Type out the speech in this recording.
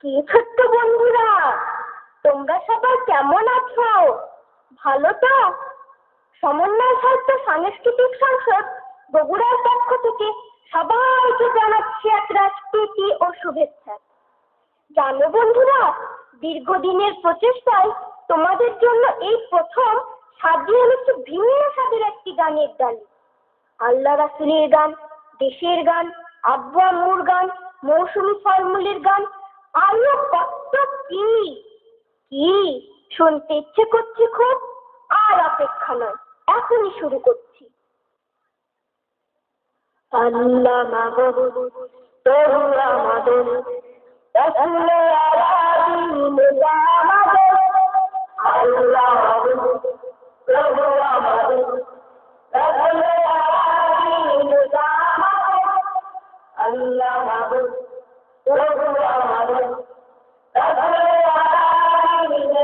কি ছোট্ট বন্ধুরা, তোমরা সবাই কেমন আছো? ভালো তো? সমন্বয় সাহিত্য সাংস্কৃতিক সংসদ বগুড়ার পক্ষ থেকে সবাইকে জানাচ্ছি একরাশ প্রীতি ও শুভেচ্ছা। জানো বন্ধুরা, দীর্ঘদিনের প্রচেষ্টায় তোমাদের জন্য এই প্রথম সাজিয়ে এনেছি ভিন্ন স্বাদের একটি গানের ডালি। আল্লাহ রাসূলের গান, দেশের গান, আব্বু আম্মুর গান, মৌসুমী ফলমূলের গান, আরো কত কি কি শুনতে ইচ্ছে করছে খুব। আর অপেক্ষা নয়, এখনই শুরু করছি। আল্লাহ মাহবুব তরু আমাদের রাসূলে আলামিন আমাদের, আল্লাহ মাহবুব তরু আমাদের রাসূলে আলামিন আমাদের, আল্লাহ মাহবুব তরু আমাদের রাসূলে আলামিন